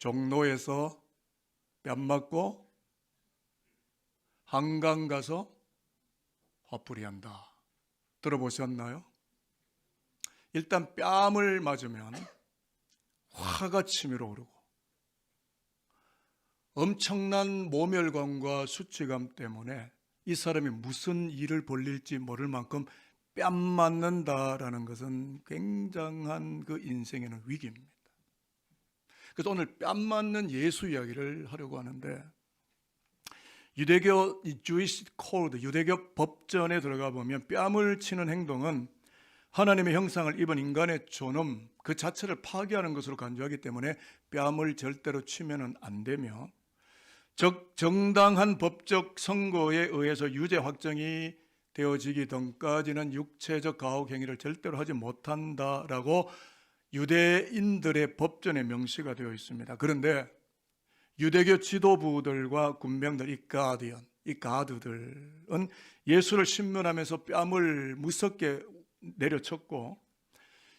종로에서 뺨 맞고 한강 가서 화풀이 한다. 들어보셨나요? 일단 뺨을 맞으면 화가 치밀어 오르고 엄청난 모멸감과 수치감 때문에 이 사람이 무슨 일을 벌릴지 모를 만큼 뺨 맞는다라는 것은 굉장한 그 인생에는 위기입니다. 그래서 오늘 뺨 맞는 예수 이야기를 하려고 하는데, 유대교 Jewish Code, 유대교 법전에 들어가 보면 뺨을 치는 행동은 하나님의 형상을 입은 인간의 존엄 그 자체를 파괴하는 것으로 간주하기 때문에 뺨을 절대로 치면 안 되며, 정당한 법적 선고에 의해서 유죄 확정이 되어지기 전까지는 육체적 가혹 행위를 절대로 하지 못한다라고 유대인들의 법전에 명시가 되어 있습니다. 그런데 유대교 지도부들과 군병들, 이 가드들은 예수를 신문하면서 뺨을 무섭게 내려쳤고,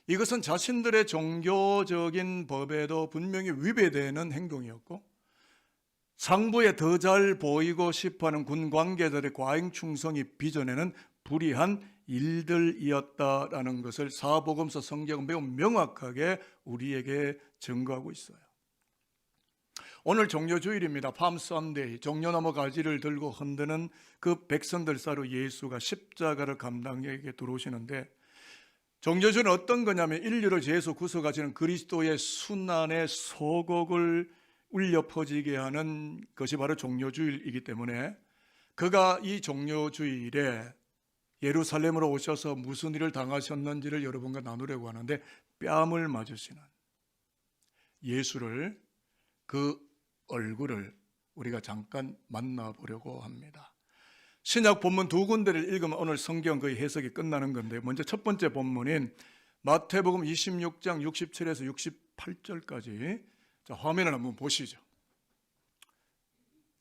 이것은 자신들의 종교적인 법에도 분명히 위배되는 행동이었고, 상부에 더 잘 보이고 싶어하는 군 관계자들의 과잉 충성이 빚어내는 불의한 일들이었다라는 것을 사복음서 성경은 매우 명확하게 우리에게 증거하고 있어요. 오늘 종려주일입니다. 팜 선데이, 종려나무 가지를 들고 흔드는 그 백성들 사이로 예수가 십자가를 감당에게 들어오시는데, 종려주일은 어떤 거냐면 인류를 죄에서 구속하시는 그리스도의 순환의 소곡을 울려 퍼지게 하는 것이 바로 종려주일이기 때문에, 그가 이 종려주일에 예루살렘으로 오셔서 무슨 일을 당하셨는지를 여러분과 나누려고 하는데, 뺨을 맞으시는 예수를, 그 얼굴을 우리가 잠깐 만나보려고 합니다. 신약 본문 두 군데를 읽으면 오늘 성경 거의 해석이 끝나는 건데, 먼저 첫 번째 본문인 마태복음 26장 67에서 68절까지 화면을 한번 보시죠.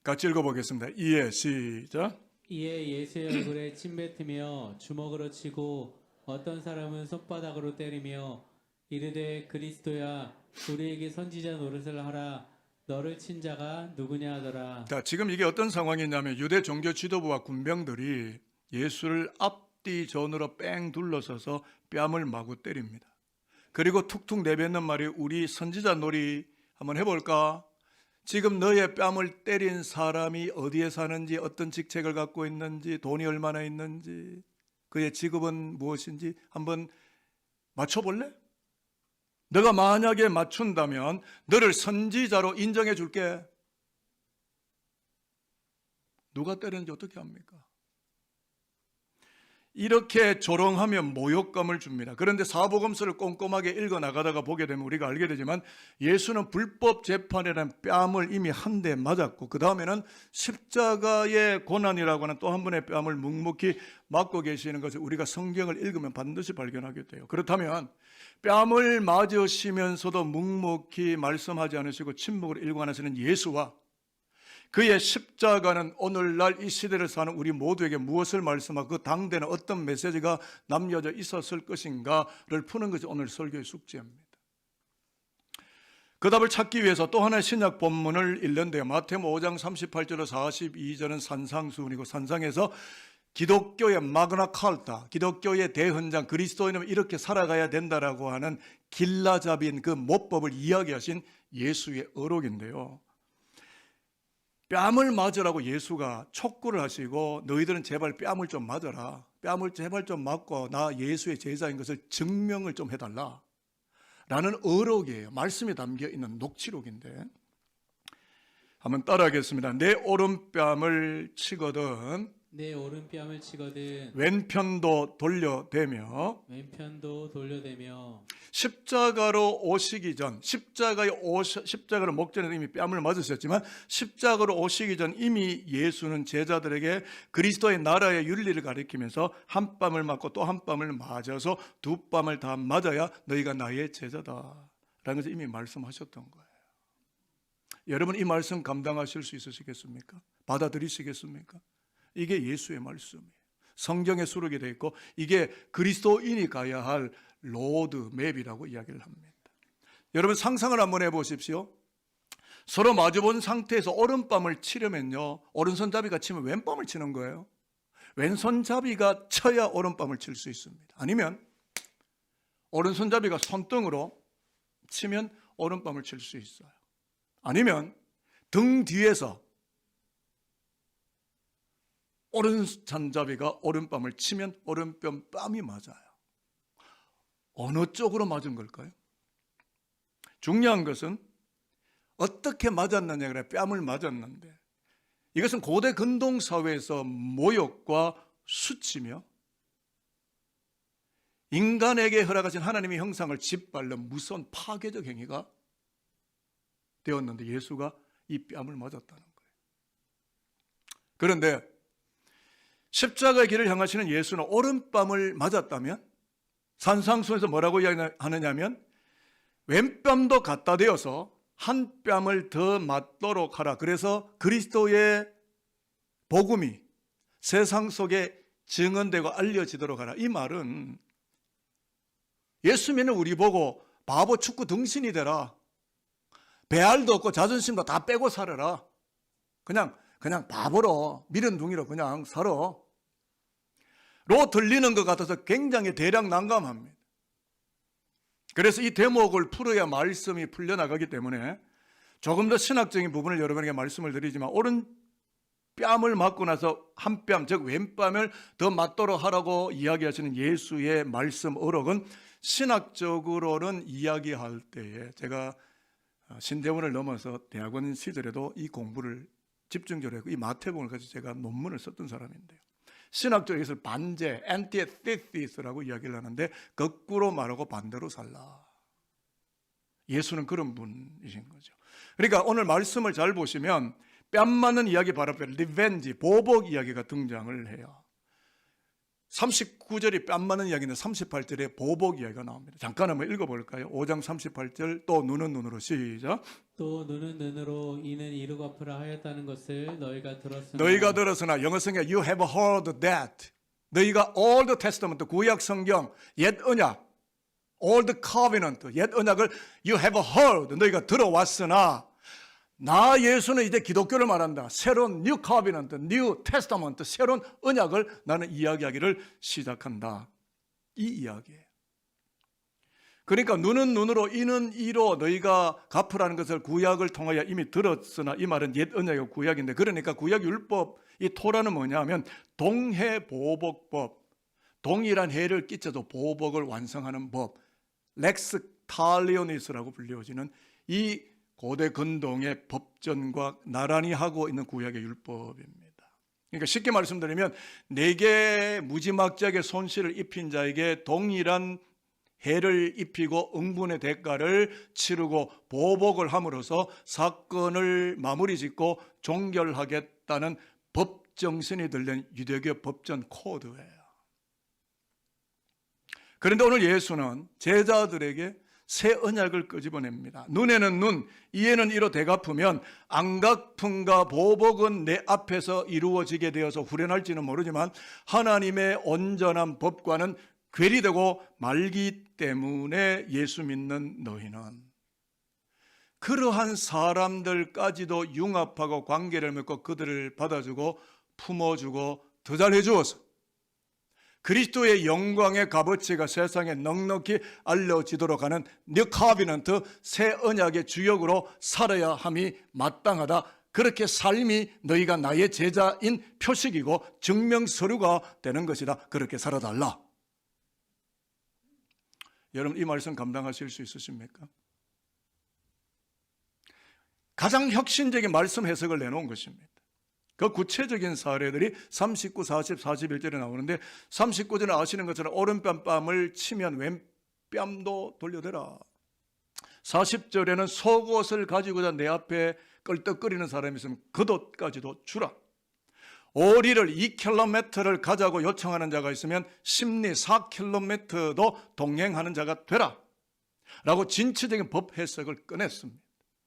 같이 읽어보겠습니다. 이에 시작. 이에 예수의 얼굴에 침 뱉으며 주먹으로 치고 어떤 사람은 손바닥으로 때리며 이르되 그리스도야 우리에게 선지자 노릇을 하라. 너를 친 자가 누구냐 하더라. 자, 지금 이게 어떤 상황이냐면 유대 종교 지도부와 군병들이 예수를 앞뒤 전으로 뺑 둘러서서 뺨을 마구 때립니다. 그리고 툭툭 내뱉는 말이, 우리 선지자 놀이 한번 해볼까? 지금 너의 뺨을 때린 사람이 어디에 사는지, 어떤 직책을 갖고 있는지, 돈이 얼마나 있는지, 그의 직업은 무엇인지 한번 맞춰볼래? 너가 만약에 맞춘다면 너를 선지자로 인정해 줄게. 누가 때렸는지 어떻게 합니까? 이렇게 조롱하면 모욕감을 줍니다. 그런데 사복음서를 꼼꼼하게 읽어나가다가 보게 되면 우리가 알게 되지만, 예수는 불법 재판이라는 뺨을 이미 한 대 맞았고, 그 다음에는 십자가의 고난이라고 하는 또 한 번의 뺨을 묵묵히 맞고 계시는 것을 우리가 성경을 읽으면 반드시 발견하게 돼요. 그렇다면 뺨을 맞으시면서도 묵묵히 말씀하지 않으시고 침묵으로 일관하시는 예수와 그의 십자가는 오늘날 이 시대를 사는 우리 모두에게 무엇을 말씀하고 그 당대는 어떤 메시지가 남겨져 있었을 것인가를 푸는 것이 오늘 설교의 숙제입니다. 그 답을 찾기 위해서 또 하나의 신약 본문을 읽는데요. 마태복음 5장 38절로 42절은 산상수훈이고, 산상에서 기독교의 마그나 칼타, 기독교의 대헌장, 그리스도인은 이렇게 살아가야 된다라고 하는 길라잡인 그 모법을 이야기하신 예수의 어록인데요. 뺨을 맞으라고 예수가 촉구를 하시고, 너희들은 제발 뺨을 좀 맞아라, 뺨을 제발 좀 맞고 나 예수의 제자인 것을 증명을 좀 해달라 라는 어록이에요. 말씀이 담겨있는 녹취록인데 한번 따라하겠습니다. 내 오른뺨을 치거든 내 오른뺨을 치거든 왼편도 돌려대며, 왼편도 돌려대며 십자가로 오시기 전, 십자가로 목전에 이미 뺨을 맞으셨지만, 십자가로 오시기 전 이미 예수는 제자들에게 그리스도의 나라의 윤리를 가리키면서 한 뺨을 맞고 또 한 뺨을 맞아서 두 뺨을 다 맞아야 너희가 나의 제자다 라는 것을 이미 말씀하셨던 거예요. 여러분, 이 말씀 감당하실 수 있으시겠습니까? 받아들이시겠습니까? 이게 예수의 말씀이에요. 성경에 수록이 되어 있고, 이게 그리스도인이 가야 할 로드맵이라고 이야기를 합니다. 여러분, 상상을 한번 해보십시오. 서로 마주본 상태에서 오른뺨을 치려면요, 오른손잡이가 치면 왼뺨을 치는 거예요. 왼손잡이가 쳐야 오른뺨을 칠 수 있습니다. 아니면 오른손잡이가 손등으로 치면 오른뺨을 칠 수 있어요. 아니면 등 뒤에서 오른손잡이가 오른뺨을 치면 오른뺨 뺨이 맞아요. 어느 쪽으로 맞은 걸까요? 중요한 것은 어떻게 맞았느냐, 그래 뺨을 맞았는데, 이것은 고대 근동 사회에서 모욕과 수치며 인간에게 허락하신 하나님의 형상을 짓밟는 무서운 파괴적 행위가 되었는데, 예수가 이 뺨을 맞았다는 거예요. 그런데 십자가의 길을 향하시는 예수는 오른뺨을 맞았다면 산상수에서 뭐라고 이야기하느냐면, 왼뺨도 갖다 대어서 한 뺨을 더 맞도록 하라. 그래서 그리스도의 복음이 세상 속에 증언되고 알려지도록 하라. 이 말은 예수 믿는 우리 보고 바보 축구 등신이 되라, 배알도 없고 자존심도 다 빼고 살아라, 그냥 바보로 미련둥이로 그냥 살아 로 들리는 것 같아서 굉장히 대략 난감합니다. 그래서 이 대목을 풀어야 말씀이 풀려나가기 때문에 조금 더 신학적인 부분을 여러분에게 말씀을 드리지만, 오른 뺨을 맞고 나서 한 뺨, 즉 왼뺨을 더 맞도록 하라고 이야기하시는 예수의 말씀 어록은 신학적으로는 이야기할 때에, 제가 신대원을 넘어서 대학원 시절에도 이 공부를 집중적으로 했고 이 마태복음을 가지고 제가 논문을 썼던 사람인데요, 신학적으로 이것을 반제, antithetis라고 이야기를 하는데, 거꾸로 말하고 반대로 살라. 예수는 그런 분이신 거죠. 그러니까 오늘 말씀을 잘 보시면 뺨 맞는 이야기 바로 앞에 리벤지, 보복 이야기가 등장을 해요. 39절이 뺨 맞는 이야기인데 38절에 보복 이야기가 나옵니다. 잠깐 한번 읽어볼까요? 5장 38절, 또 눈은 눈으로, 시작. 또 눈은 눈으로 이는 이루 갚으라 하였다는 것을 너희가 들었으나 영어 성경에 you have heard that. 너희가 Old Testament, 구약 성경, 옛 언약, Old Covenant, 옛 언약을 you have heard, 너희가 들어왔으나, 나 예수는 이제 기독교를 말한다. 새로운 New Covenant, New Testament, 새로운 언약을 나는 이야기하기를 시작한다. 이 이야기예요. 그러니까 눈은 눈으로, 이는 이로 너희가 갚으라는 것을 구약을 통하여 이미 들었으나, 이 말은 옛 언약의 구약인데, 그러니까 구약 율법, 이 토라는 뭐냐면 동해보복법, 동일한 해를 끼쳐도 보복을 완성하는 법, 렉스 탈리오니스라고 불려지는 이 고대 근동의 법전과 나란히 하고 있는 구약의 율법입니다. 그러니까 쉽게 말씀드리면, 내게 무지막지하게 손실을 입힌 자에게 동일한 해를 입히고 응분의 대가를 치르고 보복을 함으로써 사건을 마무리 짓고 종결하겠다는 법정신이 들린 유대교 법전 코드예요. 그런데 오늘 예수는 제자들에게 새 언약을 끄집어냅니다. 눈에는 눈, 이에는 이로 되갚으면 안갚음과 보복은 내 앞에서 이루어지게 되어서 후련할지는 모르지만 하나님의 온전한 법과는 괴리되고 말기 때문에 예수 믿는 너희는 그러한 사람들까지도 융합하고 관계를 맺고 그들을 받아주고 품어주고 더 잘해주어서 그리스도의 영광의 값어치가 세상에 넉넉히 알려지도록 하는 뉴 카비넌트, 새 언약의 주역으로 살아야 함이 마땅하다. 그렇게 삶이 너희가 나의 제자인 표식이고 증명서류가 되는 것이다. 그렇게 살아달라. 여러분, 이 말씀 감당하실 수 있으십니까? 가장 혁신적인 말씀 해석을 내놓은 것입니다. 그 구체적인 사례들이 39, 40, 41절에 나오는데, 39절에 아시는 것처럼 오른뺨을 치면 왼뺨도 돌려대라. 40절에는 속옷을 가지고자 내 앞에 끌떡거리는 사람이 있으면 겉옷까지도 주라. 오리를 2km를 가자고 요청하는 자가 있으면 심리 4km도 동행하는 자가 되라 라고 진취적인 법 해석을 꺼냈습니다.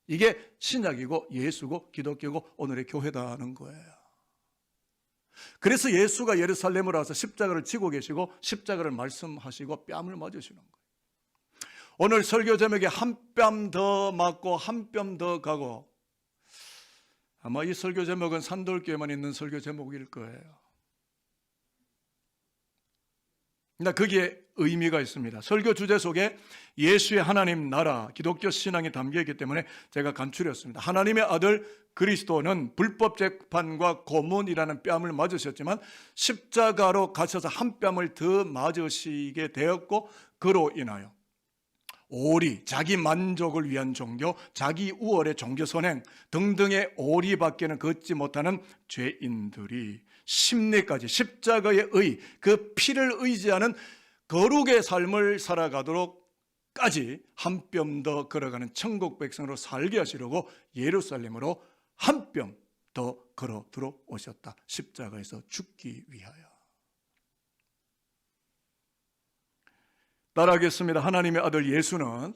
이게 신약이고 예수고 기독교고 오늘의 교회다는 거예요. 그래서 예수가 예루살렘으로 와서 십자가를 지고 계시고 십자가를 말씀하시고 뺨을 맞으시는 거예요. 오늘 설교 제목에 한 뺨 더 맞고 한 뼘 더 가고 아마 이 설교 제목은 산돌교에만 있는 설교 제목일 거예요. 그러나 거기에 의미가 있습니다. 설교 주제 속에 예수의 하나님 나라, 기독교 신앙이 담겨있기 때문에 제가 간추렸습니다. 하나님의 아들 그리스도는 불법 재판과 고문이라는 뺨을 맞으셨지만 십자가로 가셔서 한 뺨을 더 맞으시게 되었고, 그로 인하여 오리, 자기 만족을 위한 종교, 자기 우월의 종교 선행 등등의 오리밖에는 걷지 못하는 죄인들이 심리까지 십자가의 의, 그 피를 의지하는 거룩의 삶을 살아가도록까지 한 뼘 더 걸어가는 천국 백성으로 살게 하시려고 예루살렘으로 한 뼘 더 걸어 들어오셨다. 십자가에서 죽기 위하여. 따라하겠습니다. 하나님의 아들 예수는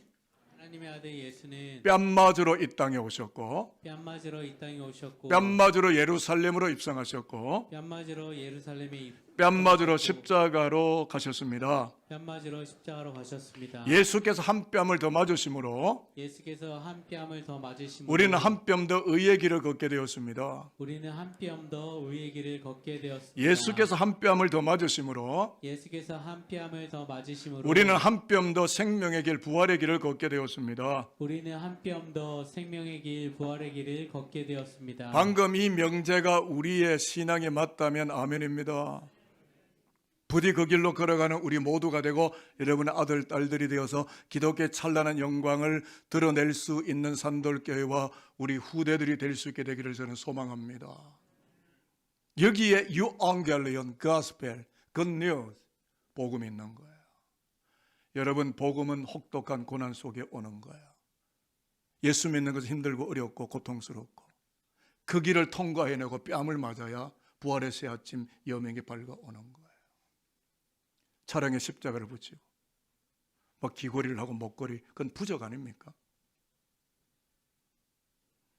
하나님의 아들 예수는 뺨 맞으러 이 땅에 오셨고, 뺨 맞으러 이 땅에 오셨고, 뺨 맞으러 예루살렘으로 입성하셨고, 뺨 맞으러 예루살렘에 뺨 맞으러 십자가로 가셨습니다. 뺨 맞으러 십자가로 가셨습니다. 예수께서 한 뺨을 더 맞으심으로 예수께서 한 뺨을 더 맞으심으로 우리는 한 뼘 더 의의 길을 걷게 되었습니다. 우리는 한 뼘 더 의의 길을 걷게 되었습니다. 예수께서 한 뺨을 더 맞으심으로 예수께서 한 뺨을 더 맞으심으로 우리는 한 뼘 더 생명의 길, 부활의 길을 걷게 되었습니다. 우리는 한 뼘 더 생명의 길, 부활의 길을 걷게 되었습니다. 방금 이 명제가 우리의 신앙에 맞다면 아멘입니다. 부디 그 길로 걸어가는 우리 모두가 되고 여러분의 아들, 딸들이 되어서 기독교의 찬란한 영광을 드러낼 수 있는 산돌교회와 우리 후대들이 될 수 있게 되기를 저는 소망합니다. 여기에 유앙겔리온, 가스펠, 굿뉴스, 복음이 있는 거예요. 여러분, 복음은 혹독한 고난 속에 오는 거예요. 예수 믿는 것은 힘들고 어렵고 고통스럽고 그 길을 통과해내고 뺨을 맞아야 부활의 새 아침 여명이 밝아오는 거예요. 차량에 십자가를 붙이고 막 귀걸이를 하고 목걸이, 그건 부적 아닙니까?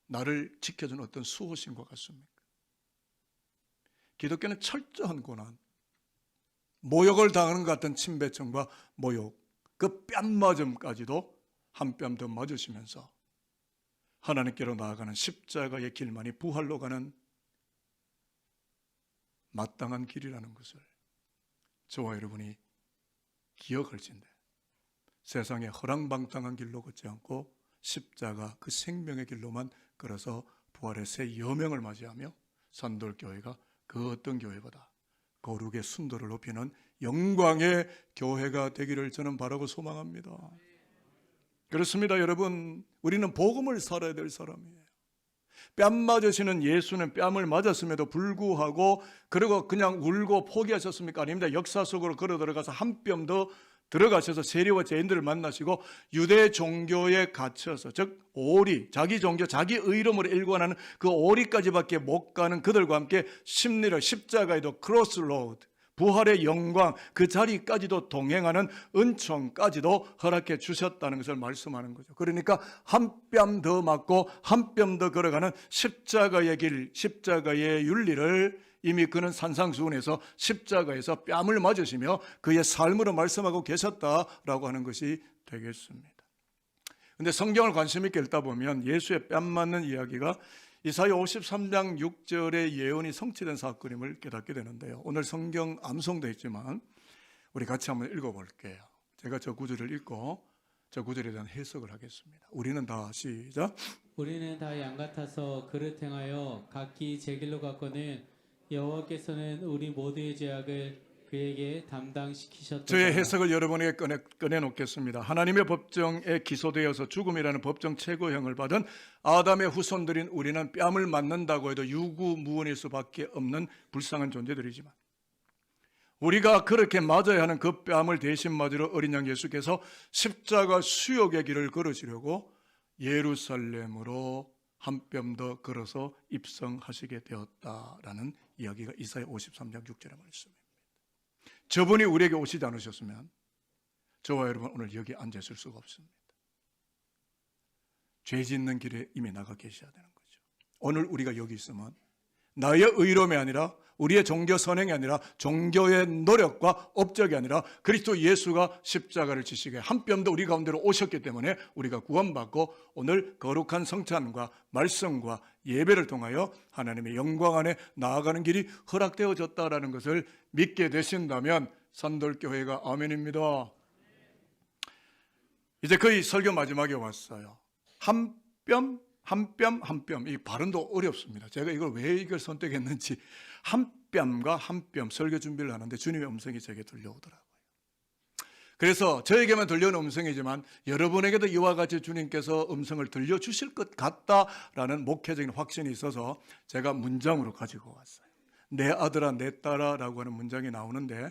나를 지켜준 어떤 수호신과 같습니까? 기독교는 철저한 고난, 모욕을 당하는 것 같은 침배청과 모욕, 그 뺨맞음까지도 한 뺨 더 맞으시면서 하나님께로 나아가는 십자가의 길만이 부활로 가는 마땅한 길이라는 것을 저와 여러분이 기억할진대 세상에 허랑방탕한 길로 걷지 않고 십자가 그 생명의 길로만 걸어서 부활의 새 여명을 맞이하며 산돌교회가 그 어떤 교회보다 거룩의 순도를 높이는 영광의 교회가 되기를 저는 바라고 소망합니다. 그렇습니다. 여러분, 우리는 복음을 살아야 될 사람이에요. 뺨 맞으시는 예수는 뺨을 맞았음에도 불구하고 그리고 그냥 울고 포기하셨습니까? 아닙니다. 역사 속으로 걸어 들어가서 한 뼘 더 들어가셔서 세리와 죄인들을 만나시고 유대 종교에 갇혀서, 즉 오리, 자기 종교, 자기 의름으로 일관하는 그 오리까지밖에 못 가는 그들과 함께 심리를 십자가에도 크로스로드, 부활의 영광 그 자리까지도 동행하는 은총까지도 허락해 주셨다는 것을 말씀하는 거죠. 그러니까 한 뼘 더 맞고 한 뼘 더 걸어가는 십자가의 길, 십자가의 윤리를 이미 그는 산상수훈에서 십자가에서 뺨을 맞으시며 그의 삶으로 말씀하고 계셨다라고 하는 것이 되겠습니다. 그런데 성경을 관심 있게 읽다 보면 예수의 뺨 맞는 이야기가 이사야 53장 6절의 예언이 성취된 사건임을 깨닫게 되는데요. 오늘 성경 암송되어 있지만 우리 같이 한번 읽어볼게요. 제가 저 구절을 읽고 저 구절에 대한 해석을 하겠습니다. 우리는 다 시작. 우리는 다 양 같아서 그릇 행하여 각기 제 길로 갔거늘 여호와께서는 우리 모두의 죄악을 그에게 담당시키셨다. 저의 해석을 여러분에게 꺼내놓겠습니다. 하나님의 법정에 기소되어서 죽음이라는 법정 최고형을 받은 아담의 후손들인 우리는 뺨을 맞는다고 해도 유구무원일 수밖에 없는 불쌍한 존재들이지만 우리가 그렇게 맞아야 하는 그 뺨을 대신 맞으러 어린 양 예수께서 십자가 수욕의 길을 걸으시려고 예루살렘으로 한 뼘 더 걸어서 입성하시게 되었다라는 이야기가 이사야 53장 6절의 말씀입니다. 저분이 우리에게 오시지 않으셨으면 저와 여러분 오늘 여기 앉아 있을 수가 없습니다. 죄 짓는 길에 이미 나가 계셔야 되는 거죠. 오늘 우리가 여기 있으면 나의 의로움이 아니라 우리의 종교 선행이 아니라 종교의 노력과 업적이 아니라 그리스도 예수가 십자가를 지시게 한 뼘도 우리 가운데로 오셨기 때문에 우리가 구원받고 오늘 거룩한 성찬과 말씀과 예배를 통하여 하나님의 영광 안에 나아가는 길이 허락되어졌다라는 것을 믿게 되신다면 산돌교회가 아멘입니다. 이제 거의 설교 마지막에 왔어요. 한 뼘 이 발음도 어렵습니다. 제가 이걸 선택했는지 한 뼘과 한 뼘 설교 준비를 하는데 주님의 음성이 제게 들려오더라고요. 그래서 저에게만 들려오는 음성이지만 여러분에게도 이와 같이 주님께서 음성을 들려주실 것 같다라는 목회적인 확신이 있어서 제가 문장으로 가지고 왔어요. 내 아들아 내 딸아라고 하는 문장이 나오는데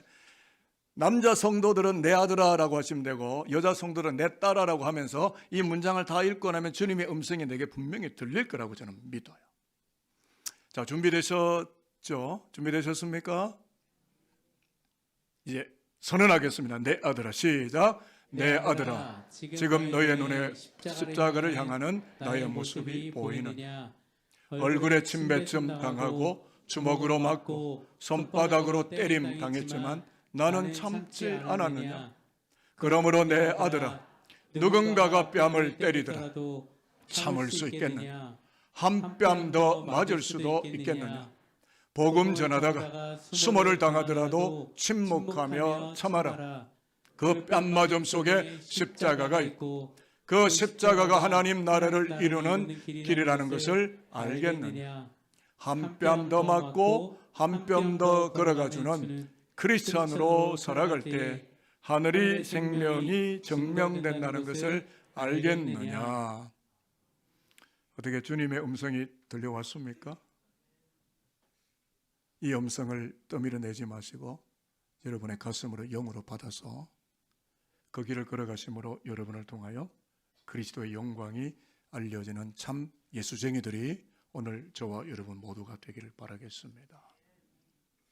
남자 성도들은 내 아들아라고 하시면 되고 여자 성도들은 내 딸아라고 하면서 이 문장을 다 읽고 나면 주님의 음성이 내게 분명히 들릴 거라고 저는 믿어요. 자, 준비되셨죠? 준비되셨습니까? 이제 선언하겠습니다. 내 아들아, 시작. 내 아들아, 지금 너희의 눈에 십자가를 향하는 나의 모습이 보이느냐? 얼굴에 침뱉음 당하고 주먹으로 맞고 손바닥으로 때림 당했지만 나는 참지 않았느냐? 그러므로 내 아들아, 누군가가 뺨을 때리더라도 참을 수 있겠느냐? 한 뺨 더 맞을 수도 있겠느냐? 복음 전하다가 수모를 당하더라도 침묵하며 참아라. 그 뺨맞음 속에 십자가가 있고 그 십자가가 하나님 나라를 이루는 길이라는 것을 알겠느냐? 한 뺨 더 맞고 한 뼘 더 걸어가주는 크리스찬으로 살아갈 때 하늘이 생명이 증명된다는 것을 알겠느냐? 어떻게 주님의 음성이 들려왔습니까? 이 음성을 떠밀어내지 마시고 여러분의 가슴으로 영으로 받아서 그 길을 걸어가심으로 여러분을 통하여 그리스도의 영광이 알려지는 참 예수쟁이들이 오늘 저와 여러분 모두가 되기를 바라겠습니다.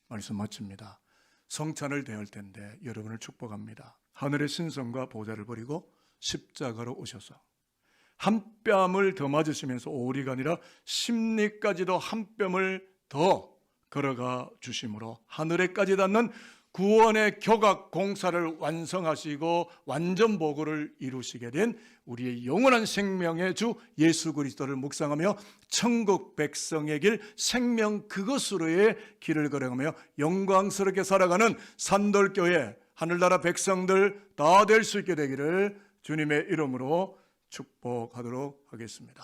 말씀 마칩니다. 성찬을 대할 텐데 여러분을 축복합니다. 하늘의 신성과 보좌를 버리고 십자가로 오셔서 한 뺨을 더 맞으시면서 오리가 아니라 십리까지도 한 뼘을 더 걸어가 주심으로 하늘에까지 닿는 구원의 교각 공사를 완성하시고 완전 보고를 이루시게 된 우리의 영원한 생명의 주 예수 그리스도를 묵상하며 천국 백성의 길 생명 그것으로의 길을 걸어가며 영광스럽게 살아가는 산돌교회 하늘나라 백성들 다 될 수 있게 되기를 주님의 이름으로 축복하도록 하겠습니다.